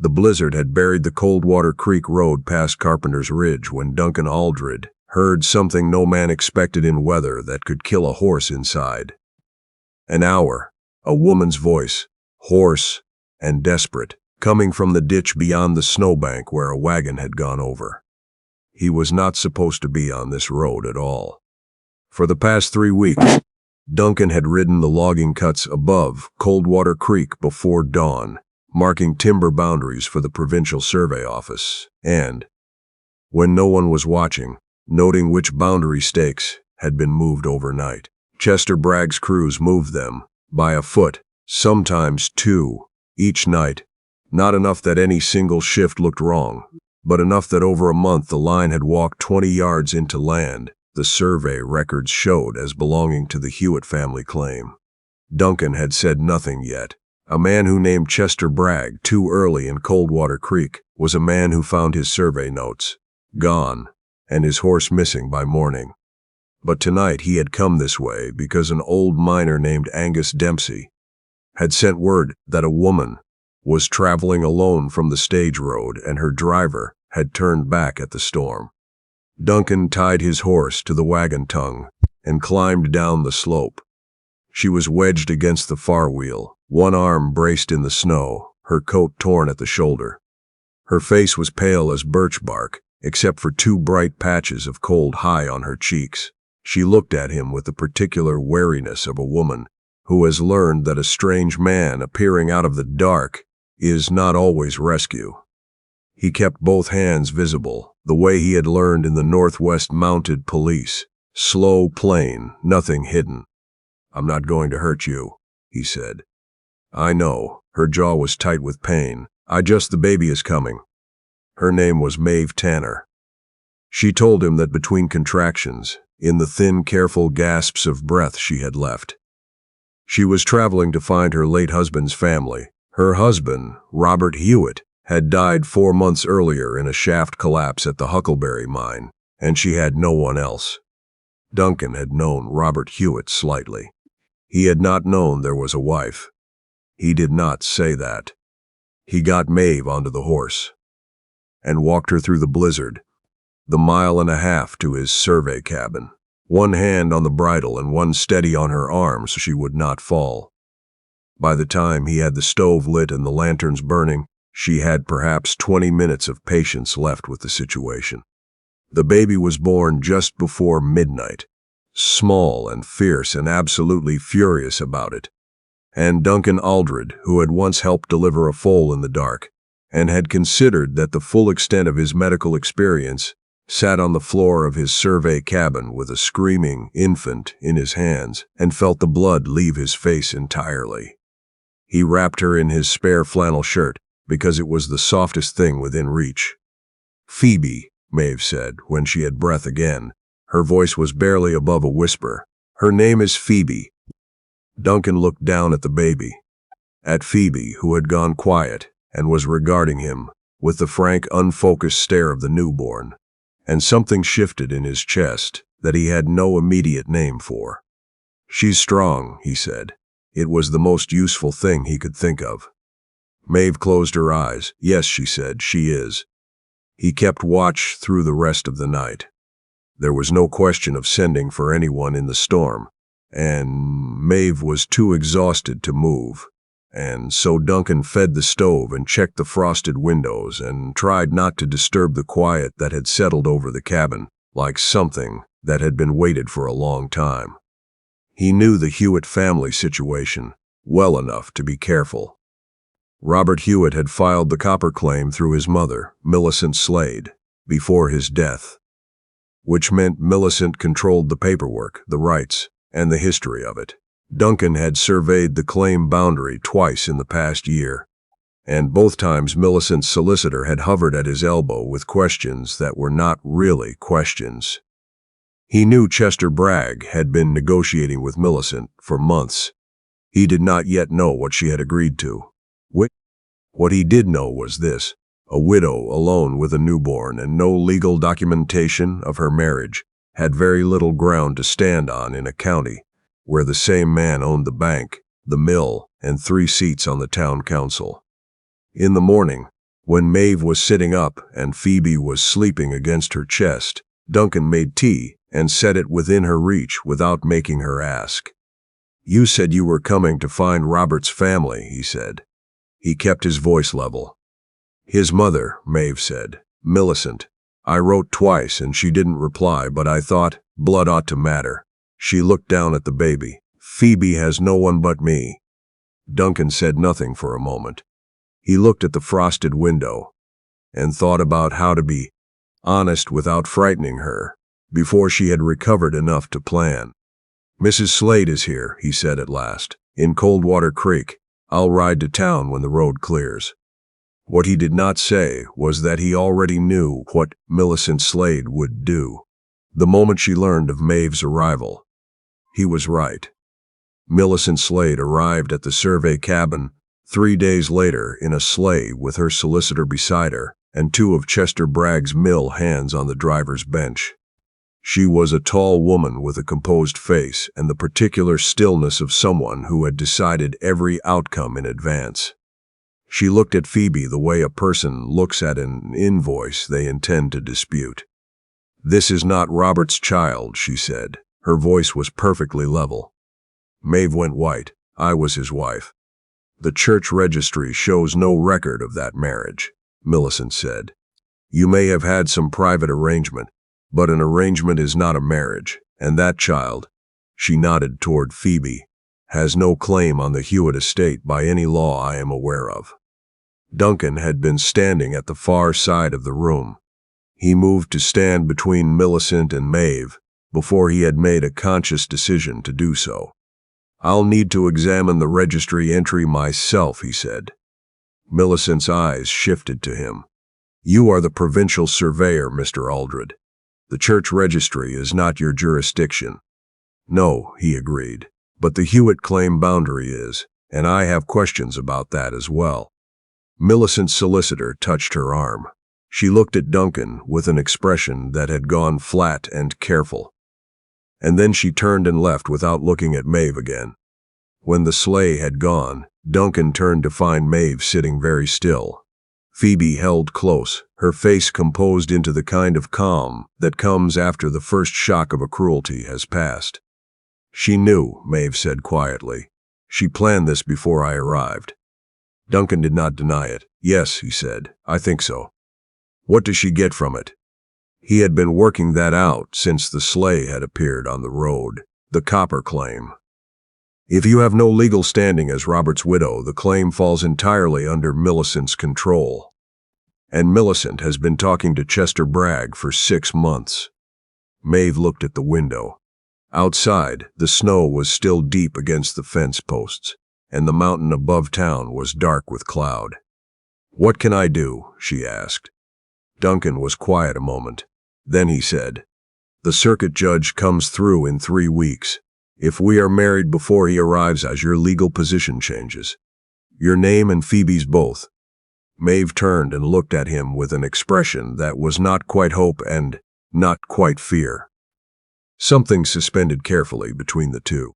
The blizzard had buried the Coldwater Creek road past Carpenter's Ridge when Duncan Aldred heard something no man expected in weather that could kill a horse inside. An hour, a woman's voice, hoarse and desperate, coming from the ditch beyond the snowbank where a wagon had gone over. He was not supposed to be on this road at all. For the past 3 weeks, Duncan had ridden the logging cuts above Coldwater Creek before dawn, marking timber boundaries for the provincial survey office, and, when no one was watching, noting which boundary stakes had been moved overnight. Chester Bragg's crews moved them, by a foot, sometimes 2, each night. Not enough that any single shift looked wrong, but enough that over a month the line had walked 20 yards into land the survey records showed as belonging to the Hewitt family claim. Duncan had said nothing yet. A man who named Chester Bragg too early in Coldwater Creek was a man who found his survey notes gone and his horse missing by morning. But tonight he had come this way because an old miner named Angus Dempsey had sent word that a woman was traveling alone from the stage road and her driver had turned back at the storm. Duncan tied his horse to the wagon tongue and climbed down the slope. She was wedged against the far wheel, one arm braced in the snow, her coat torn at the shoulder. Her face was pale as birch bark, except for 2 bright patches of cold high on her cheeks. She looked at him with the particular wariness of a woman who has learned that a strange man appearing out of the dark is not always rescue. He kept both hands visible, the way he had learned in the Northwest Mounted Police. Slow, plain, nothing hidden. "I'm not going to hurt you," he said. "I know." Her jaw was tight with pain. The baby is coming." Her name was Maeve Tanner. She told him that between contractions, in the thin, careful gasps of breath she had left, she was traveling to find her late husband's family. Her husband, Robert Hewitt, had died 4 months earlier in a shaft collapse at the Huckleberry mine, and she had no one else. Duncan had known Robert Hewitt slightly. He had not known there was a wife. He did not say that. He got Maeve onto the horse and walked her through the blizzard, the 1.5 miles to his survey cabin, one hand on the bridle and one steady on her arm so she would not fall. By the time he had the stove lit and the lanterns burning, she had perhaps 20 minutes of patience left with the situation. The baby was born just before midnight, small and fierce and absolutely furious about it. And Duncan Aldred, who had once helped deliver a foal in the dark, and had considered that the full extent of his medical experience, sat on the floor of his survey cabin with a screaming infant in his hands and felt the blood leave his face entirely. He wrapped her in his spare flannel shirt because it was the softest thing within reach. "Phoebe," Maeve said when she had breath again. Her voice was barely above a whisper. "Her name is Phoebe." Duncan looked down at the baby, at Phoebe, who had gone quiet and was regarding him with the frank, unfocused stare of the newborn, and something shifted in his chest that he had no immediate name for. "She's strong," he said. It was the most useful thing he could think of. Maeve closed her eyes. "Yes," she said, "she is." He kept watch through the rest of the night. There was no question of sending for anyone in the storm, and Maeve was too exhausted to move. And so Duncan fed the stove and checked the frosted windows and tried not to disturb the quiet that had settled over the cabin, like something that had been waited for a long time. He knew the Hewitt family situation well enough to be careful. Robert Hewitt had filed the copper claim through his mother, Millicent Slade, before his death, which meant Millicent controlled the paperwork, the rights, and the history of it. Duncan had surveyed the claim boundary twice in the past year, and both times Millicent's solicitor had hovered at his elbow with questions that were not really questions. He knew Chester Bragg had been negotiating with Millicent for months. He did not yet know what she had agreed to. What he did know was this: a widow alone with a newborn and no legal documentation of her marriage had very little ground to stand on in a county where the same man owned the bank, the mill, and 3 seats on the town council. In the morning, When Maeve was sitting up and Phoebe was sleeping against her chest, Duncan made tea and set it within her reach without making her ask. "You said you were coming to find Robert's family," he said. He kept his voice level. "His mother," Maeve said. "Millicent. I wrote twice and she didn't reply, but I thought blood ought to matter." She looked down at the baby. "Phoebe has no one but me." Duncan said nothing for a moment. He looked at the frosted window and thought about how to be honest without frightening her before she had recovered enough to plan. "Mrs. Slade is here," he said at last, "in Coldwater Creek. I'll ride to town when the road clears." What he did not say was that he already knew what Millicent Slade would do the moment she learned of Maeve's arrival. He was right. Millicent Slade arrived at the survey cabin 3 days later in a sleigh with her solicitor beside her and 2 of Chester Bragg's mill hands on the driver's bench. She was a tall woman with a composed face and the particular stillness of someone who had decided every outcome in advance. She looked at Phoebe the way a person looks at an invoice they intend to dispute. "This is not Robert's child," she said. Her voice was perfectly level. Maeve went white. "I was his wife." "The church registry shows no record of that marriage," Millicent said. "You may have had some private arrangement, but an arrangement is not a marriage, and that child," she nodded toward Phoebe, "has no claim on the Hewitt estate by any law I am aware of." Duncan had been standing at the far side of the room. He moved to stand between Millicent and Maeve before he had made a conscious decision to do so. "I'll need to examine the registry entry myself," he said. Millicent's eyes shifted to him. "You are the provincial surveyor, Mr. Aldred. The church registry is not your jurisdiction." "No," he agreed, "but the Hewitt claim boundary is, and I have questions about that as well." Millicent's solicitor touched her arm. She looked at Duncan with an expression that had gone flat and careful. And then she turned and left without looking at Maeve again. When the sleigh had gone, Duncan turned to find Maeve sitting very still. Phoebe held close, her face composed into the kind of calm that comes after the first shock of a cruelty has passed. "She knew," Maeve said quietly. "She planned this before I arrived." Duncan did not deny it. "Yes," he said, "I think so." "What does she get from it?" He had been working that out since the sleigh had appeared on the road. "The copper claim. If you have no legal standing as Robert's widow, the claim falls entirely under Millicent's control. And Millicent has been talking to Chester Bragg for 6 months. Maeve looked at the window. Outside, the snow was still deep against the fence posts, and the mountain above town was dark with cloud. "What can I do?" she asked. Duncan was quiet a moment. Then he said, "The circuit judge comes through in 3 weeks. If we are married before he arrives, as your legal position changes. Your name and Phoebe's both." Maeve turned and looked at him with an expression that was not quite hope and not quite fear. Something suspended carefully between the two.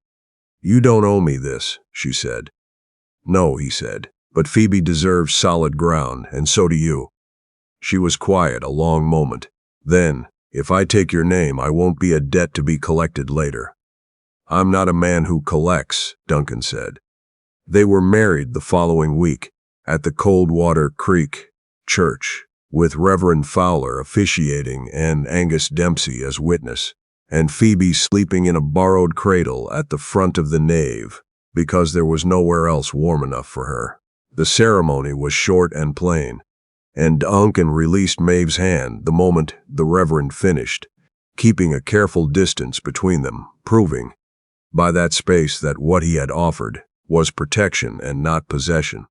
"You don't owe me this," she said. "No," he said, "but Phoebe deserves solid ground, and so do you." She was quiet a long moment. Then, "If I take your name, I won't be a debt to be collected later." "I'm not a man who collects," Duncan said. They were married the following week at the Coldwater Creek Church, with Reverend Fowler officiating and Angus Dempsey as witness, and Phoebe sleeping in a borrowed cradle at the front of the nave because there was nowhere else warm enough for her. The ceremony was short and plain, and Duncan released Maeve's hand the moment the Reverend finished, keeping a careful distance between them, proving by that space that what he had offered was protection and not possession.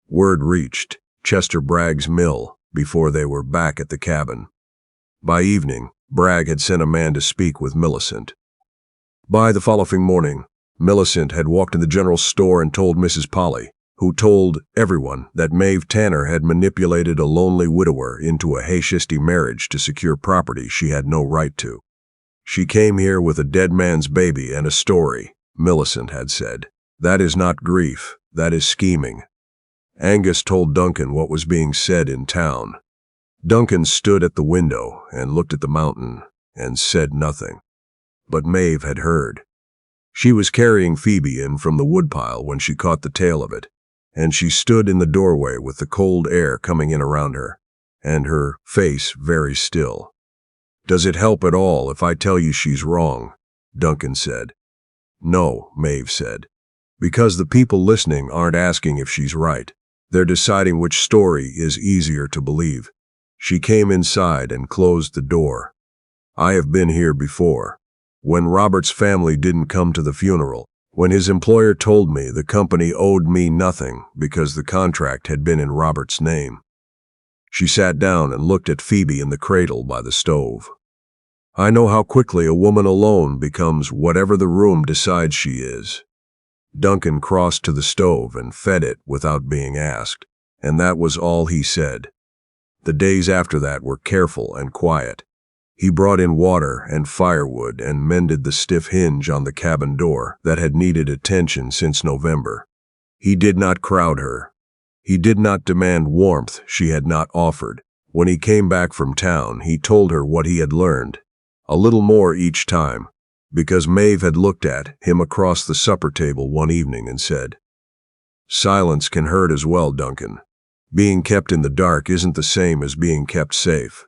Word reached Chester Bragg's mill before they were back at the cabin. By evening, Bragg had sent a man to speak with Millicent. By the following morning, Millicent had walked in the general store and told Mrs. Polly, who told everyone that Maeve Tanner had manipulated a lonely widower into a hasty marriage to secure property she had no right to. "She came here with a dead man's baby and a story," Millicent had said. "That is not grief, that is scheming." Angus told Duncan what was being said in town. Duncan stood at the window and looked at the mountain and said nothing. But Maeve had heard. She was carrying Phoebe in from the woodpile when she caught the tail of it, and she stood in the doorway with the cold air coming in around her, and her face very still. "Does it help at all if I tell you she's wrong?" Duncan said. "No," Maeve said, "because the people listening aren't asking if she's right. They're deciding which story is easier to believe." She came inside and closed the door. "I have been here before. When Robert's family didn't come to the funeral, when his employer told me the company owed me nothing because the contract had been in Robert's name." She sat down and looked at Phoebe in the cradle by the stove. "I know how quickly a woman alone becomes whatever the room decides she is." Duncan crossed to the stove and fed it without being asked, and that was all he said. The days after that were careful and quiet. He brought in water and firewood and mended the stiff hinge on the cabin door that had needed attention since November. He did not crowd her. He did not demand warmth she had not offered. When he came back from town, he told her what he had learned, a little more each time, because Maeve had looked at him across the supper table one evening and said, "Silence can hurt as well, Duncan. Being kept in the dark isn't the same as being kept safe."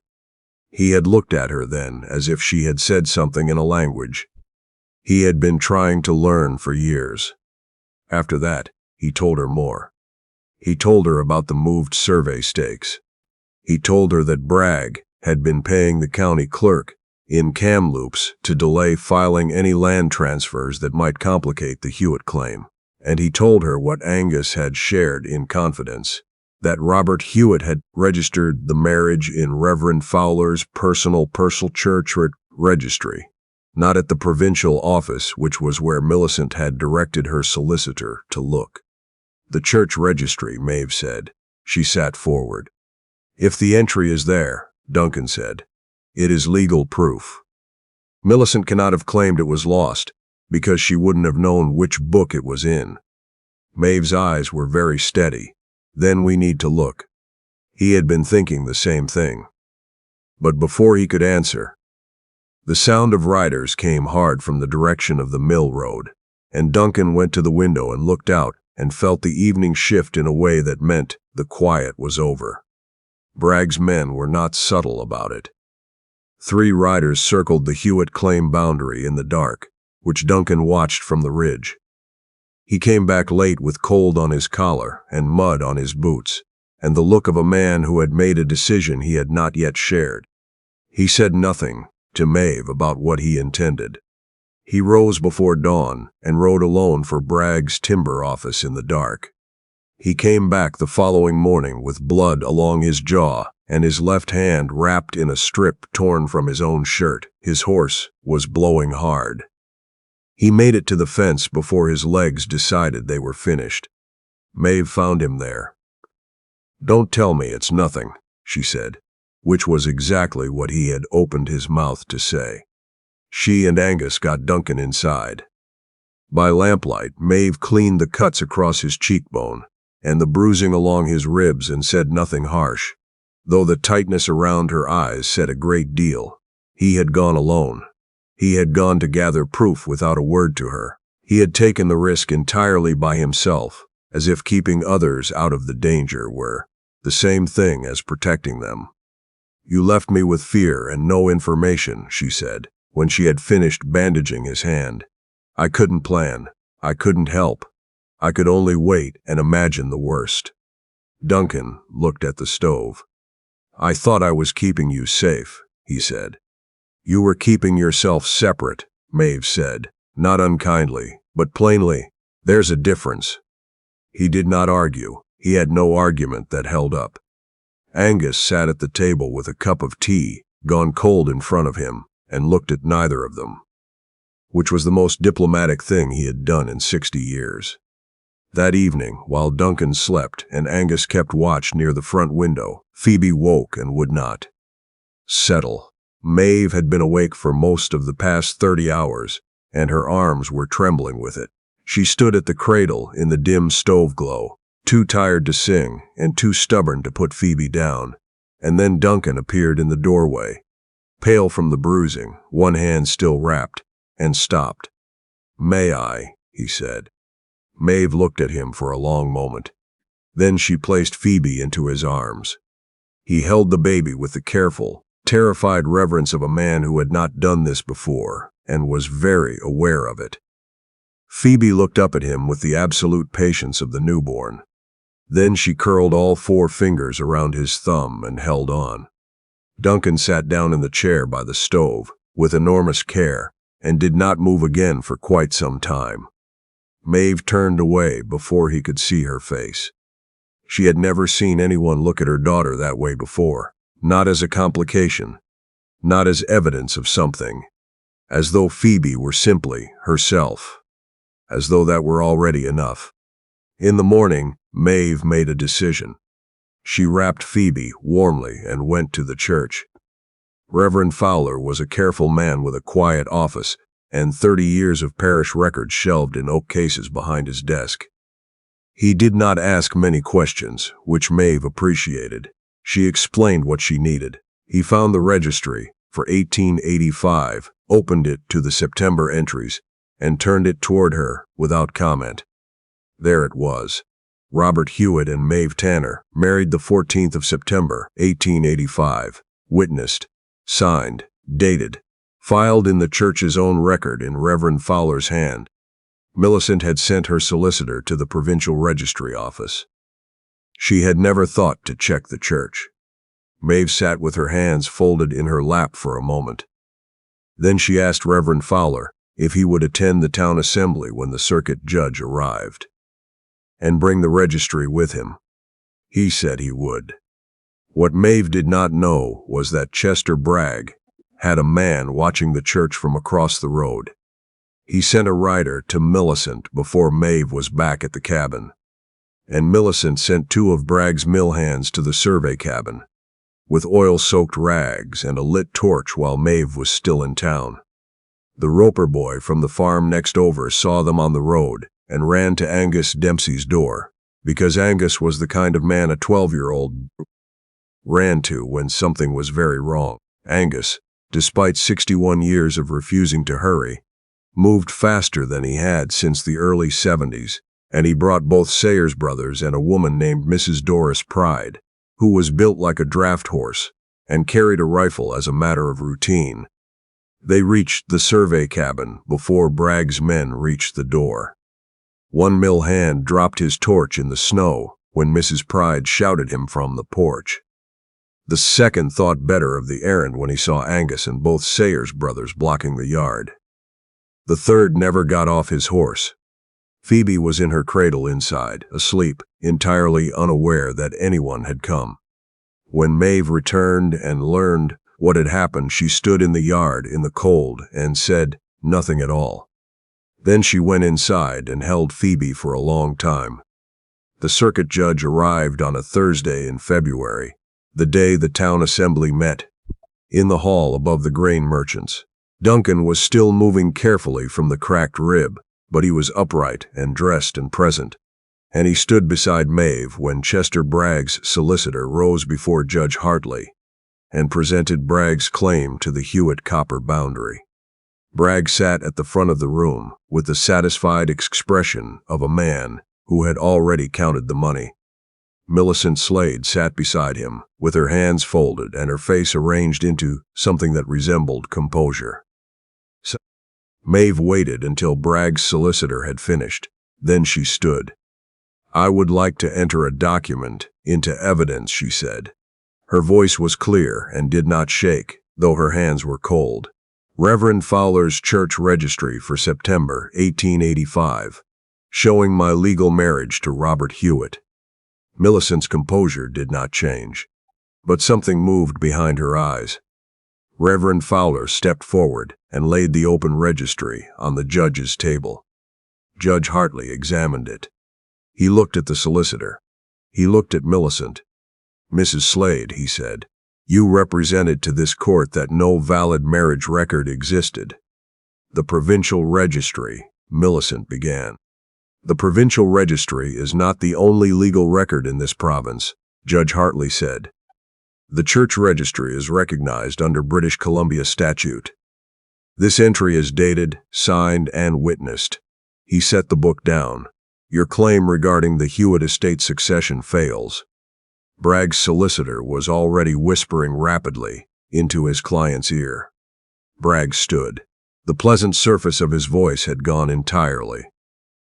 He had looked at her then as if she had said something in a language he had been trying to learn for years. After that, he told her more. He told her about the moved survey stakes. He told her that Bragg had been paying the county clerk in Kamloops to delay filing any land transfers that might complicate the Hewitt claim. And he told her what Angus had shared in confidence, that Robert Hewitt had registered the marriage in Reverend Fowler's personal church registry, not at the provincial office, which was where Millicent had directed her solicitor to look. "The church registry," Maeve said. She sat forward. "If the entry is there," Duncan said, "it is legal proof. Millicent cannot have claimed it was lost, because she wouldn't have known which book it was in." Maeve's eyes were very steady. "Then we need to look." He had been thinking the same thing. But before he could answer, the sound of riders came hard from the direction of the mill road, and Duncan went to the window and looked out and felt the evening shift in a way that meant the quiet was over. Bragg's men were not subtle about it. 3 riders circled the Hewitt claim boundary in the dark, which Duncan watched from the ridge. He came back late with cold on his collar and mud on his boots, and the look of a man who had made a decision he had not yet shared. He said nothing to Maeve about what he intended. He rose before dawn and rode alone for Bragg's timber office in the dark. He came back the following morning with blood along his jaw and his left hand wrapped in a strip torn from his own shirt. His horse was blowing hard. He made it to the fence before his legs decided they were finished. Maeve found him there. "Don't tell me it's nothing," she said, which was exactly what he had opened his mouth to say. She and Angus got Duncan inside. By lamplight, Maeve cleaned the cuts across his cheekbone and the bruising along his ribs and said nothing harsh, though the tightness around her eyes said a great deal. He had gone alone. He had gone to gather proof without a word to her. He had taken the risk entirely by himself, as if keeping others out of the danger were the same thing as protecting them. "You left me with fear and no information," she said, when she had finished bandaging his hand. "I couldn't plan. I couldn't help. I could only wait and imagine the worst." Duncan looked at the stove. "I thought I was keeping you safe," he said. "You were keeping yourself separate," Maeve said, not unkindly, but plainly. "There's a difference." He did not argue. He had no argument that held up. Angus sat at the table with a cup of tea, gone cold in front of him, and looked at neither of them, which was the most diplomatic thing he had done in 60 years. That evening, while Duncan slept and Angus kept watch near the front window, Phoebe woke and would not settle. Maeve had been awake for most of the past 30 hours, and her arms were trembling with it. She stood at the cradle in the dim stove glow, too tired to sing and too stubborn to put Phoebe down. And then Duncan appeared in the doorway, pale from the bruising, one hand still wrapped, and stopped. "May I?" he said. Maeve looked at him for a long moment. Then she placed Phoebe into his arms. He held the baby with the careful, terrified reverence of a man who had not done this before, and was very aware of it. Phoebe looked up at him with the absolute patience of the newborn. Then she curled all 4 fingers around his thumb and held on. Duncan sat down in the chair by the stove, with enormous care, and did not move again for quite some time. Maeve turned away before he could see her face. She had never seen anyone look at her daughter that way before, not as a complication, not as evidence of something, as though Phoebe were simply herself, as though that were already enough. In the morning, Maeve made a decision. She wrapped Phoebe warmly and went to the church. Reverend Fowler was a careful man with a quiet office and 30 years of parish records shelved in oak cases behind his desk. He did not ask many questions, which Maeve appreciated. She explained what she needed. He found the registry for 1885, opened it to the September entries, and turned it toward her without comment. There it was. Robert Hewitt and Maeve Tanner, married the 14th of September, 1885, witnessed, signed, dated, filed in the church's own record in Reverend Fowler's hand. Millicent had sent her solicitor to the provincial registry office. She had never thought to check the church. Maeve sat with her hands folded in her lap for a moment. Then she asked Reverend Fowler if he would attend the town assembly when the circuit judge arrived, and bring the registry with him. He said he would. What Maeve did not know was that Chester Bragg had a man watching the church from across the road. He sent a rider to Millicent before Maeve was back at the cabin, and Millicent sent 2 of Bragg's mill hands to the survey cabin, with oil-soaked rags and a lit torch while Maeve was still in town. The Roper boy from the farm next over saw them on the road and ran to Angus Dempsey's door, because Angus was the kind of man a 12-year-old ran to when something was very wrong. Angus, despite 61 years of refusing to hurry, moved faster than he had since the early 70s, and he brought both Sayers brothers and a woman named Mrs. Doris Pride, who was built like a draft horse and carried a rifle as a matter of routine. They reached the survey cabin before Bragg's men reached the door. One mill hand dropped his torch in the snow when Mrs. Pride shouted him from the porch. The second thought better of the errand when he saw Angus and both Sayers brothers blocking the yard. The third never got off his horse. Phoebe was in her cradle inside, asleep, entirely unaware that anyone had come. When Maeve returned and learned what had happened, she stood in the yard in the cold and said nothing at all. Then she went inside and held Phoebe for a long time. The circuit judge arrived on a Thursday in February, the day the town assembly met, in the hall above the grain merchants. Duncan was still moving carefully from the cracked rib, but he was upright and dressed and present, and he stood beside Maeve when Chester Bragg's solicitor rose before Judge Hartley and presented Bragg's claim to the Hewitt copper boundary. Bragg sat at the front of the room with the satisfied expression of a man who had already counted the money. Millicent Slade sat beside him, with her hands folded and her face arranged into something that resembled composure. Maeve waited until Bragg's solicitor had finished. Then she stood. "I would like to enter a document into evidence," she said. Her voice was clear and did not shake, though her hands were cold. "Reverend Fowler's church registry for September 1885, showing my legal marriage to Robert Hewitt." Millicent's composure did not change, but something moved behind her eyes. Reverend Fowler stepped forward and laid the open registry on the judge's table. Judge Hartley examined it. He looked at the solicitor. He looked at Millicent. "Mrs. Slade," he said, "you represented to this court that no valid marriage record existed." "The provincial registry," Millicent began. The provincial registry is not the only legal record in this province, Judge Hartley said. The church registry is recognized under British Columbia statute. This entry is dated, signed, and witnessed. He set the book down. Your claim regarding the Hewitt estate succession fails. Bragg's solicitor was already whispering rapidly into his client's ear. Bragg stood. The pleasant surface of his voice had gone entirely.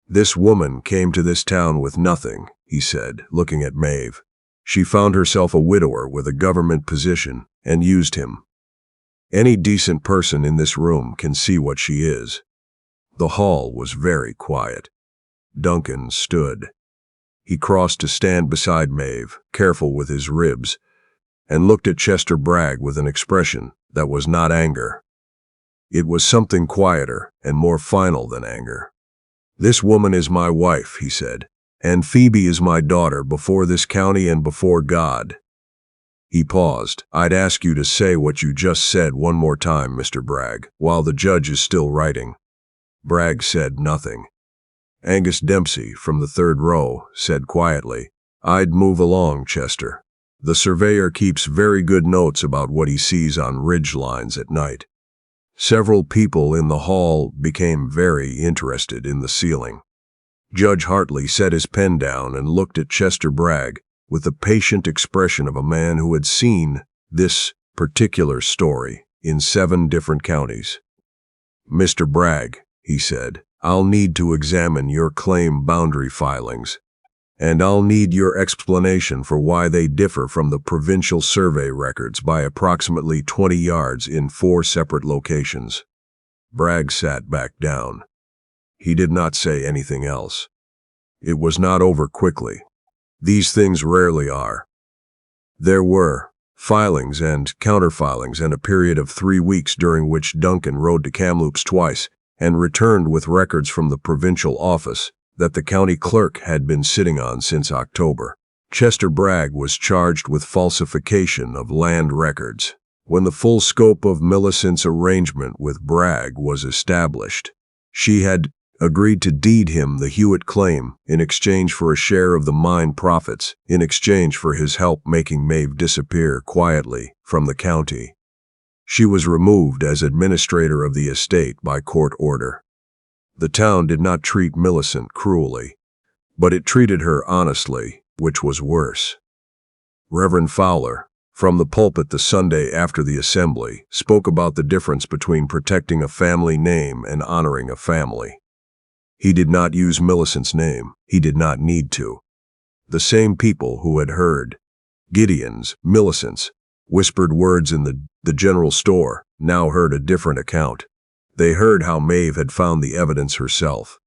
This woman came to this town with nothing, he said, looking at Maeve. She found herself a widower with a government position and used him. Any decent person in this room can see what she is. The hall was very quiet. Duncan stood. He crossed to stand beside Maeve, careful with his ribs, and looked at Chester Bragg with an expression that was not anger. It was something quieter and more final than anger. This woman is my wife, he said, and Phoebe is my daughter before this county and before God. He paused. I'd ask you to say what you just said one more time, Mr. Bragg, while the judge is still writing. Bragg said nothing. Angus Dempsey, from the third row, said quietly, I'd move along, Chester. The surveyor keeps very good notes about what he sees on ridge lines at night. Several people in the hall became very interested in the ceiling. Judge Hartley set his pen down and looked at Chester Bragg with the patient expression of a man who had seen this particular story in 7 different counties. Mr. Bragg, he said, I'll need to examine your claim boundary filings, and I'll need your explanation for why they differ from the provincial survey records by approximately 20 yards in 4 separate locations. Bragg sat back down. He did not say anything else. It was not over quickly. These things rarely are. There were filings and counterfilings and a period of 3 weeks during which Duncan rode to Kamloops twice and returned with records from the provincial office that the county clerk had been sitting on since October. Chester Bragg was charged with falsification of land records. When the full scope of Millicent's arrangement with Bragg was established, she had agreed to deed him the Hewitt claim in exchange for a share of the mine profits, in exchange for his help making Maeve disappear quietly from the county. She was removed as administrator of the estate by court order. The town did not treat Millicent cruelly, but it treated her honestly, which was worse. Reverend Fowler, from the pulpit the Sunday after the assembly, spoke about the difference between protecting a family name and honoring a family. He did not use Millicent's name. He did not need to. The same people who had heard Gideon's, Millicent's, whispered words in the general store now heard a different account. They heard how Maeve had found the evidence herself,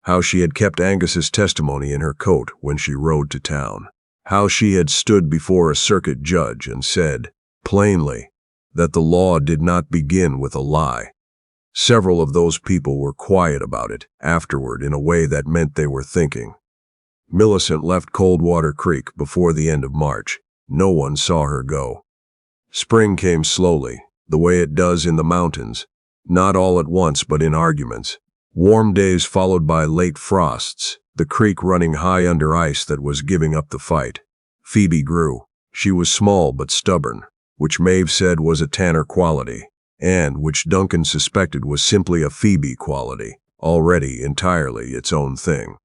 how she had kept Angus's testimony in her coat when she rode to town, how she had stood before a circuit judge and said, plainly, that the law did not begin with a lie. Several of those people were quiet about it afterward in a way that meant they were thinking. Millicent left Coldwater Creek before the end of March. No one saw her go. Spring came slowly, the way it does in the mountains, not all at once but in arguments. Warm days followed by late frosts, the creek running high under ice that was giving up the fight. Phoebe grew. She was small but stubborn, which Maeve said was a Tanner quality, and which Duncan suspected was simply a Phoebe quality, already entirely its own thing.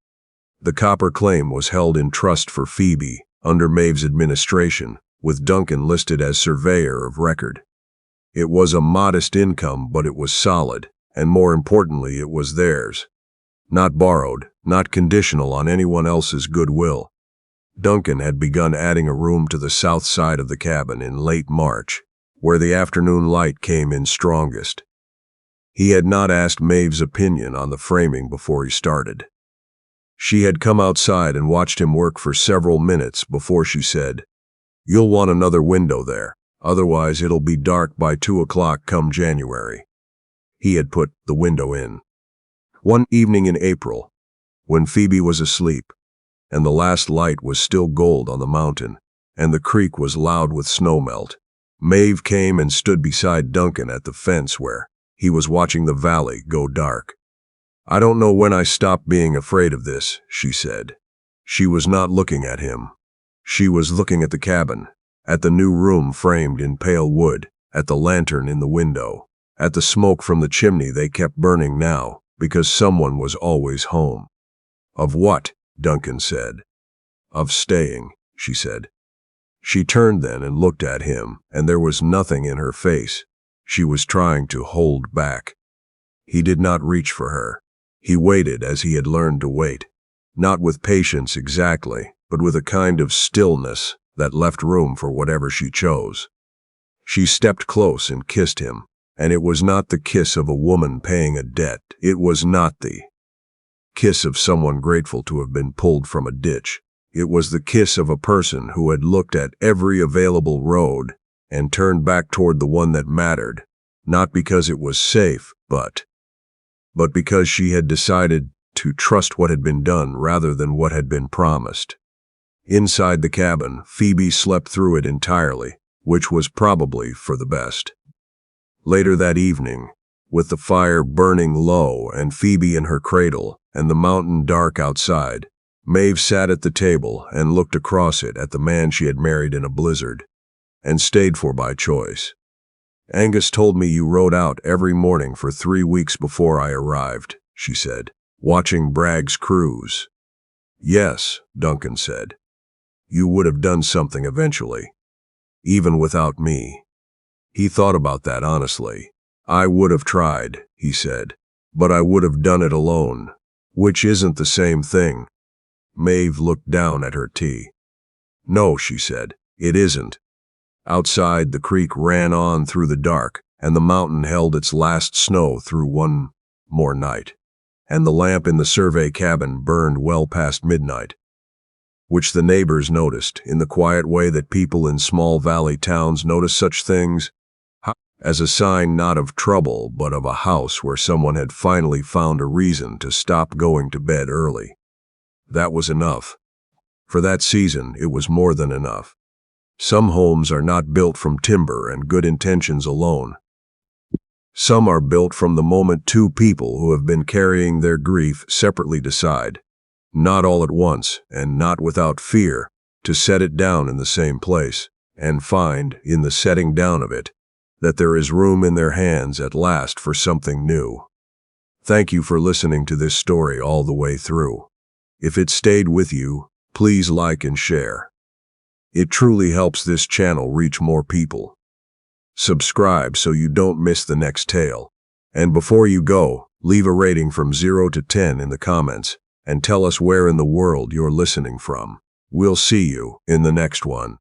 The copper claim was held in trust for Phoebe, under Maeve's administration, with Duncan listed as surveyor of record. It was a modest income, but it was solid, and more importantly, it was theirs. Not borrowed, not conditional on anyone else's goodwill. Duncan had begun adding a room to the south side of the cabin in late March, where the afternoon light came in strongest. He had not asked Maeve's opinion on the framing before he started. She had come outside and watched him work for several minutes before she said, "You'll want another window there, otherwise it'll be dark by 2 o'clock come January." He had put the window in. One evening in April, when Phoebe was asleep, and the last light was still gold on the mountain, and the creek was loud with snowmelt, Maeve came and stood beside Duncan at the fence where he was watching the valley go dark. I don't know when I stopped being afraid of this, she said. She was not looking at him. She was looking at the cabin, at the new room framed in pale wood, at the lantern in the window, at the smoke from the chimney they kept burning now, because someone was always home. Of what? Duncan said. Of staying, she said. She turned then and looked at him, and there was nothing in her face. She was trying to hold back. He did not reach for her. He waited as he had learned to wait, not with patience exactly, but with a kind of stillness that left room for whatever she chose. She stepped close and kissed him, and it was not the kiss of a woman paying a debt. It was not the kiss of someone grateful to have been pulled from a ditch. It was the kiss of a person who had looked at every available road and turned back toward the one that mattered, not because it was safe, but because she had decided to trust what had been done rather than what had been promised. Inside the cabin, Phoebe slept through it entirely, which was probably for the best. Later that evening, with the fire burning low and Phoebe in her cradle and the mountain dark outside, Maeve sat at the table and looked across it at the man she had married in a blizzard, and stayed for by choice. Angus told me you rode out every morning for 3 weeks before I arrived, she said, watching Bragg's cruise. Yes, Duncan said. You would have done something eventually, even without me. He thought about that honestly. I would have tried, he said, but I would have done it alone, which isn't the same thing. Maeve looked down at her tea. No, she said, it isn't. Outside, the creek ran on through the dark, and the mountain held its last snow through one more night, and the lamp in the survey cabin burned well past midnight, which the neighbors noticed in the quiet way that people in small valley towns notice such things, as a sign not of trouble but of a house where someone had finally found a reason to stop going to bed early. That was enough. For that season, it was more than enough. Some homes are not built from timber and good intentions alone. Some are built from the moment two people who have been carrying their grief separately decide, not all at once and not without fear, to set it down in the same place, and find, in the setting down of it, that there is room in their hands at last for something new. Thank you for listening to this story all the way through. If it stayed with you, please like and share. It truly helps this channel reach more people. Subscribe so you don't miss the next tale. And before you go, leave a rating from 0 to 10 in the comments and tell us where in the world you're listening from. We'll see you in the next one.